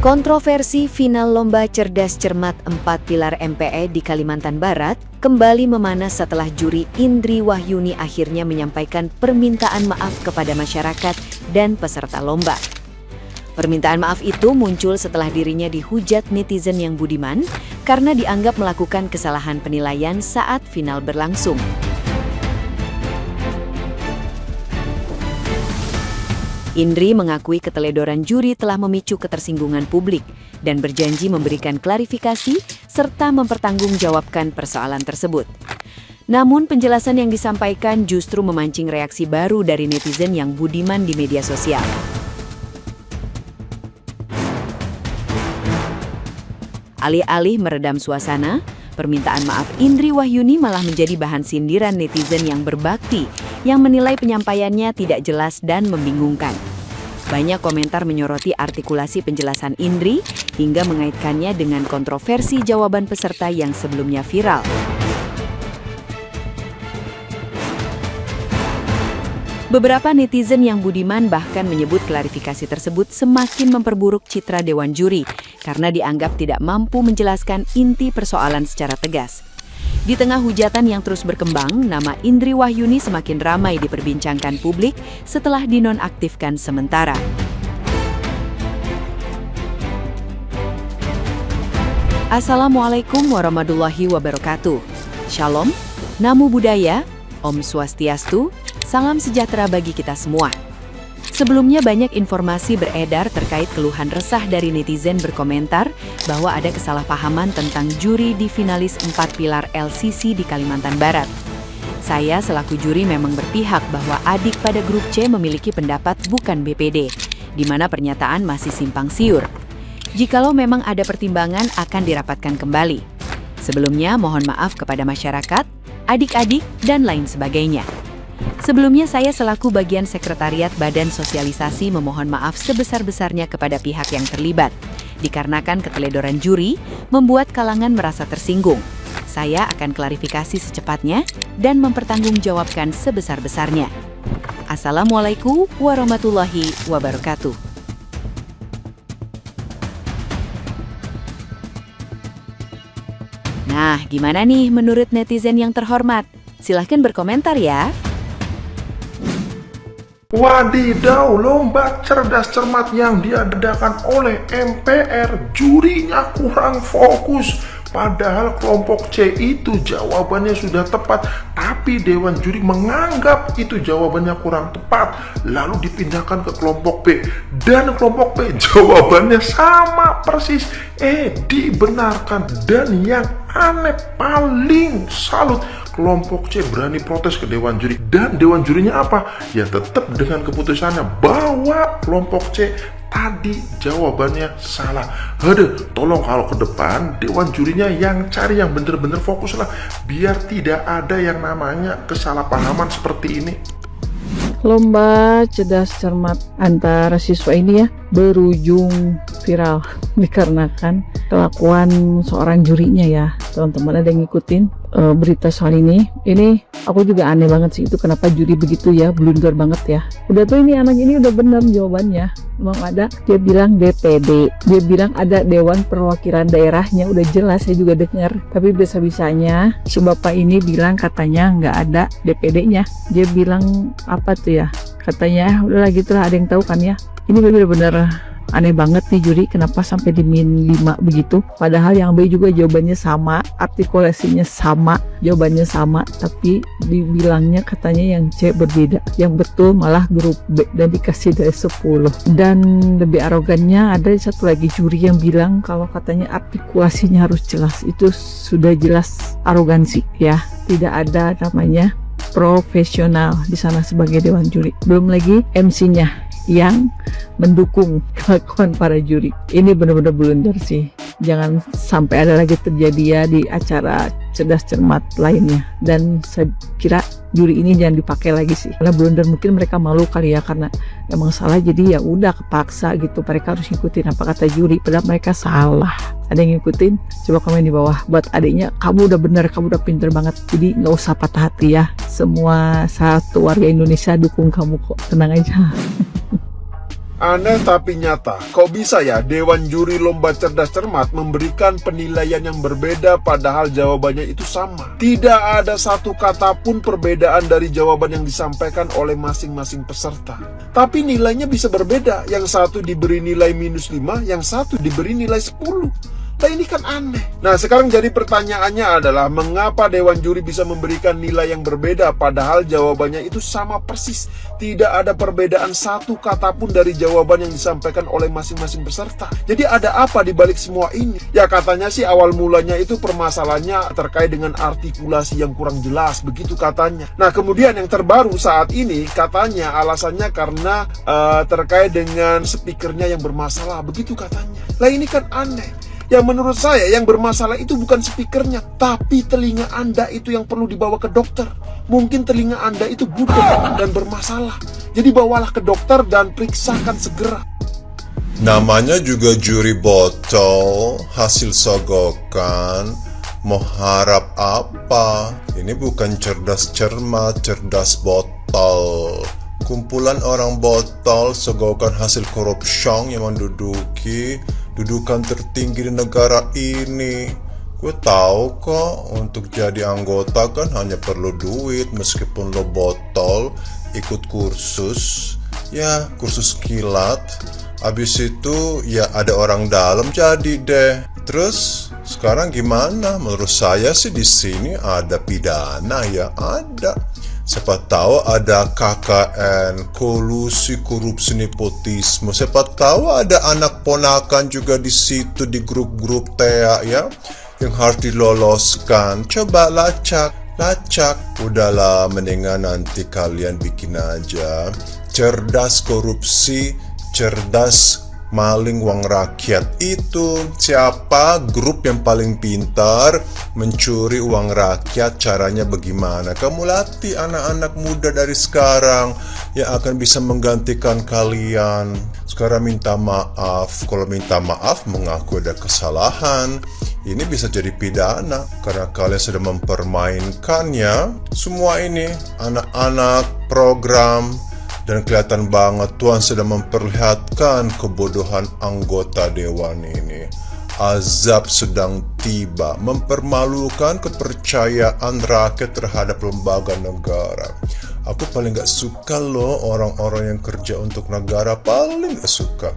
Kontroversi final Lomba Cerdas Cermat 4 Pilar MPE di Kalimantan Barat kembali memanas setelah juri Indri Wahyuni akhirnya menyampaikan permintaan maaf kepada masyarakat dan peserta lomba. Permintaan maaf itu muncul setelah dirinya dihujat netizen yang budiman karena dianggap melakukan kesalahan penilaian saat final berlangsung. Indri mengakui keteledoran juri telah memicu ketersinggungan publik dan berjanji memberikan klarifikasi serta mempertanggungjawabkan persoalan tersebut. Namun penjelasan yang disampaikan justru memancing reaksi baru dari netizen yang budiman di media sosial. Alih-alih meredam suasana, permintaan maaf Indri Wahyuni malah menjadi bahan sindiran netizen yang berbakti yang menilai penyampaiannya tidak jelas dan membingungkan. Banyak komentar menyoroti artikulasi penjelasan Indri hingga mengaitkannya dengan kontroversi jawaban peserta yang sebelumnya viral. Beberapa netizen yang budiman bahkan menyebut klarifikasi tersebut semakin memperburuk citra Dewan Juri karena dianggap tidak mampu menjelaskan inti persoalan secara tegas. Di tengah hujatan yang terus berkembang, nama Indri Wahyuni semakin ramai diperbincangkan publik setelah dinonaktifkan sementara. Assalamualaikum warahmatullahi wabarakatuh. Shalom, Namo Buddhaya, Om Swastiastu, salam sejahtera bagi kita semua. Sebelumnya banyak informasi beredar terkait keluhan resah dari netizen berkomentar bahwa ada kesalahpahaman tentang juri di finalis 4 Pilar LCC di Kalimantan Barat. Saya selaku juri memang berpihak bahwa adik pada grup C memiliki pendapat bukan BPD, di mana pernyataan masih simpang siur. Jikalau memang ada pertimbangan akan dirapatkan kembali. Sebelumnya mohon maaf kepada masyarakat, adik-adik, dan lain sebagainya. Sebelumnya saya selaku bagian sekretariat Badan Sosialisasi memohon maaf sebesar-besarnya kepada pihak yang terlibat. Dikarenakan keteledoran juri membuat kalangan merasa tersinggung. Saya akan klarifikasi secepatnya dan mempertanggungjawabkan sebesar-besarnya. Assalamualaikum warahmatullahi wabarakatuh. Nah, gimana nih menurut netizen yang terhormat? Silahkan berkomentar ya. Wadidaw, lomba cerdas cermat yang diadakan oleh MPR, jurinya kurang fokus. Padahal kelompok C itu jawabannya sudah tepat, tapi Dewan Juri menganggap itu jawabannya kurang tepat, lalu dipindahkan ke kelompok B. Dan kelompok B jawabannya sama persis, dibenarkan. Dan yang aneh, paling salut, kelompok C berani protes ke Dewan Juri. Dan Dewan Jurinya apa? Ya tetap dengan keputusannya bahwa kelompok C tadi jawabannya salah. Tolong kalau ke depan Dewan Jurinya yang cari yang bener-bener fokus lah, biar tidak ada yang namanya kesalahpahaman seperti ini. Lomba cerdas cermat antara siswa ini ya berujung viral dikarenakan kelakuan seorang jurinya ya. Teman-teman ada yang ngikutin berita soal ini aku juga aneh banget sih, itu kenapa juri begitu ya, blunder banget ya. Udah tuh ini anak ini udah bener jawabannya, memang ada, dia bilang DPD, dia bilang ada Dewan Perwakilan Daerahnya, udah jelas saya juga dengar. Tapi bisa-bisanya si bapak ini bilang katanya nggak ada DPD-nya. Dia bilang apa tuh ya, katanya udahlah gitulah, ada yang tahu kan ya. Ini bener-bener aneh banget nih juri, kenapa sampai di min 5 begitu, padahal yang B juga jawabannya sama, artikulasinya sama, jawabannya sama, tapi dibilangnya katanya yang C berbeda, yang betul malah grup B dan dikasih dari 10. Dan lebih arogannya ada satu lagi juri yang bilang kalau katanya artikulasinya harus jelas. Itu sudah jelas arogansi ya, tidak ada namanya profesional di sana sebagai Dewan Juri. Belum lagi MC-nya yang mendukung kelakuan para juri. Ini benar-benar blunder sih. Jangan sampai ada lagi terjadi ya di acara cerdas cermat lainnya. Dan saya kira juri ini jangan dipakai lagi sih. Karena blunder, mungkin mereka malu kali ya karena emang salah, jadi ya udah kepaksa gitu. Mereka harus ngikutin apa kata juri, padahal mereka salah. Ada yang ngikutin? Coba komen di bawah. Buat adiknya, kamu udah benar, kamu udah pinter banget. Jadi nggak usah patah hati ya. Semua satu warga Indonesia dukung kamu kok. Tenang aja. Aneh tapi nyata, kok bisa ya Dewan Juri Lomba Cerdas Cermat memberikan penilaian yang berbeda padahal jawabannya itu sama. Tidak ada satu kata pun perbedaan dari jawaban yang disampaikan oleh masing-masing peserta. Tapi nilainya bisa berbeda, yang satu diberi nilai -5, yang satu diberi nilai 10. Nah ini kan aneh. Nah sekarang jadi pertanyaannya adalah mengapa Dewan Juri bisa memberikan nilai yang berbeda padahal jawabannya itu sama persis. Tidak ada perbedaan satu kata pun dari jawaban yang disampaikan oleh masing-masing peserta. Jadi ada apa di balik semua ini? Ya katanya sih awal mulanya itu permasalahannya terkait dengan artikulasi yang kurang jelas, begitu katanya. Nah kemudian yang terbaru saat ini katanya alasannya karena terkait dengan speakernya yang bermasalah, begitu katanya. Lah ini kan aneh. Yang menurut saya yang bermasalah itu bukan speakernya, tapi telinga Anda itu yang perlu dibawa ke dokter. Mungkin telinga Anda itu budek dan bermasalah. Jadi bawalah ke dokter dan periksakan segera. Namanya juga juri botol, hasil sogokan. Mau harap apa? Ini bukan cerdas cermat, cerdas botol. Kumpulan orang botol sogokan hasil korupsi yang menduduki dudukan tertinggi di negara ini. Gue tahu kok untuk jadi anggota kan hanya perlu duit, meskipun lo botol, ikut kursus, ya kursus kilat. Abis itu ya ada orang dalam jadi deh. Terus sekarang gimana? Menurut saya sih di sini ada pidana ya, ada. Siapa tahu ada KKN, kolusi, korupsi, nepotisme. Siapa tahu ada anak ponakan juga di situ di grup-grup TEA ya, yang harus diloloskan. Coba lacak. Udahlah, mendingan nanti kalian bikin aja cerdas korupsi, cerdas maling uang rakyat. Itu siapa grup yang paling pintar mencuri uang rakyat, caranya bagaimana? Kamu latih anak-anak muda dari sekarang yang akan bisa menggantikan kalian. Sekarang minta maaf. Kalau minta maaf mengaku ada kesalahan, ini bisa jadi pidana karena kalian sudah mempermainkannya. Semua ini anak-anak program. Dan kelihatan banget Tuhan sedang memperlihatkan kebodohan anggota dewan ini. Azab sedang tiba, mempermalukan kepercayaan rakyat terhadap lembaga negara. Aku paling gak suka loh orang-orang yang kerja untuk negara, paling gak suka.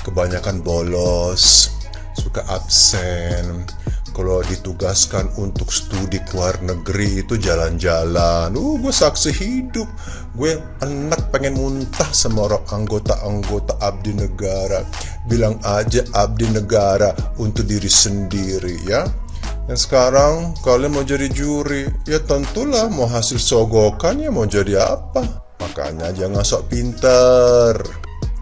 Kebanyakan bolos, suka absen. Kalau ditugaskan untuk studi ke luar negeri itu jalan-jalan. Gue saksi hidup. Gue enak pengen muntah sama orang anggota-anggota abdi negara. Bilang aja abdi negara untuk diri sendiri ya. Dan sekarang kalian mau jadi juri, ya tentulah mau hasil sogokan ya mau jadi apa. Makanya jangan sok pinter.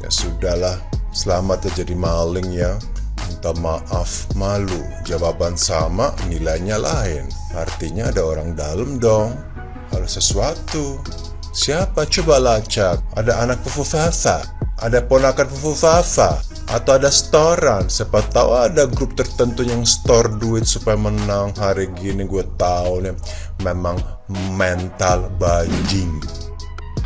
Ya sudahlah, selamat ya jadi maling ya. Minta maaf, malu, jawaban sama, nilainya lain. Artinya ada orang dalam dong, ada sesuatu. Siapa? Coba lacak. Ada anak Fufu Fafa, ada ponakan Fufu Fafa, atau ada storan. Siapa tahu ada grup tertentu yang store duit supaya menang hari gini. Gue tahu nih, memang mental bajing.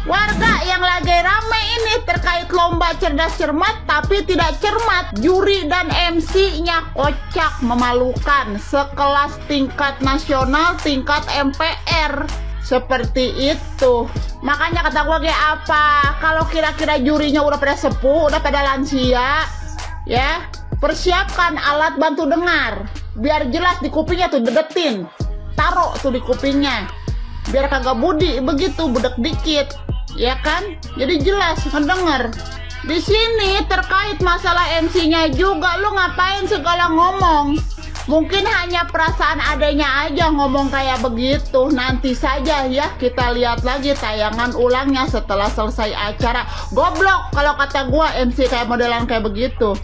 Warga yang lagi rame ini terkait lomba cerdas cermat tapi tidak cermat. Juri dan MC-nya kocak, memalukan. Sekelas tingkat nasional, tingkat MPR. Seperti itu. Makanya kata gue kayak apa? Kalau kira-kira jurinya udah pada sepuh, udah pada lansia, ya persiapkan alat bantu dengar. Biar jelas di kupingnya tuh, dedetin. Taruh tuh di kupingnya. Biar kagak budi begitu, budek dikit. Ya kan? Jadi jelas mendengar. Di sini terkait masalah MC-nya juga, lu ngapain segala ngomong? Mungkin hanya perasaan adanya aja ngomong kayak begitu. Nanti saja ya kita lihat lagi tayangan ulangnya setelah selesai acara. Goblok kalau kata gua MC kayak modelan kayak begitu.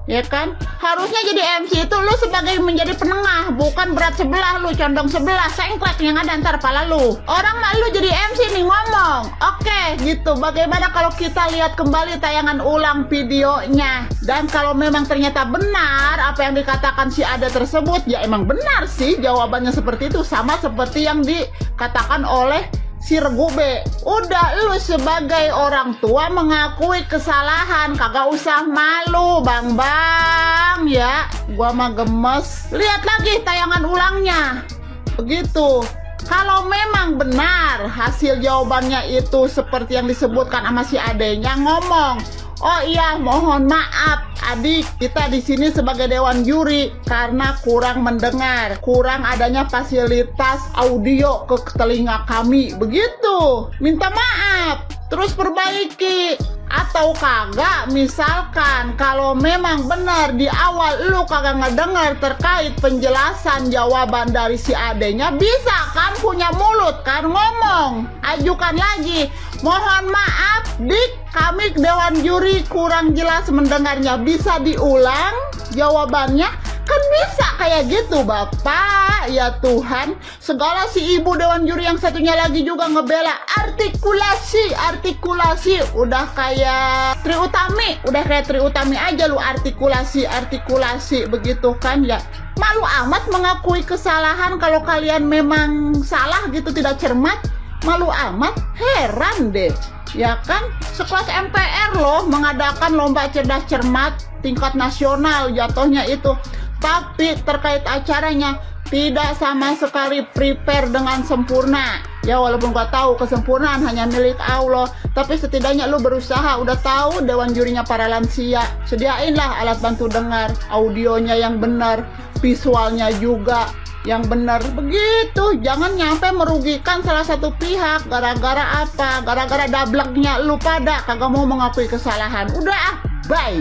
Ya kan? Harusnya jadi MC itu lu sebagai menjadi penengah, bukan berat sebelah lu, condong sebelah, sengklek yang ada antar pala lu. Orang mah lu jadi MC nih ngomong. Oke, gitu. Bagaimana kalau kita lihat kembali tayangan ulang videonya? Dan kalau memang ternyata benar apa yang dikatakan si Ada tersebut, ya emang benar sih jawabannya seperti itu, sama seperti yang dikatakan oleh si Regube. Udah, lu sebagai orang tua mengakui kesalahan, kagak usah malu, Bang ya. Gua mah gemes. Lihat lagi tayangan ulangnya. Begitu. Kalau memang benar hasil jawabannya itu seperti yang disebutkan sama si adenya, ngomong, oh iya, mohon maaf adik, kita di sini sebagai dewan juri karena kurang mendengar, kurang adanya fasilitas audio ke telinga kami. Begitu, minta maaf, terus perbaiki. Atau kagak, misalkan kalau memang benar di awal lu kagak ngedengar terkait penjelasan jawaban dari si adenya, bisa kan punya mulut kan ngomong, ajukan lagi, mohon maaf dik, kami dewan juri kurang jelas mendengarnya, bisa diulang jawabannya. Kan bisa kayak gitu Bapak, ya Tuhan. Segala si ibu dewan juri yang satunya lagi juga ngebela artikulasi. Udah kayak Tri Utami aja lu artikulasi begitu kan ya. Malu amat mengakui kesalahan kalau kalian memang salah gitu, tidak cermat. Malu amat, heran deh. Ya kan, sekelas MPR loh mengadakan lomba cerdas cermat tingkat nasional jatuhnya itu. Tapi terkait acaranya tidak sama sekali prepare dengan sempurna. Ya walaupun gua tahu kesempurnaan hanya milik Allah, tapi setidaknya lu berusaha. Udah tahu dewan jurinya para lansia, sediainlah alat bantu dengar, audionya yang benar, visualnya juga yang benar. Begitu, jangan nyampe merugikan salah satu pihak. Gara-gara apa? Gara-gara dableknya lu pada kagak mau mengakui kesalahan. Udah, bye.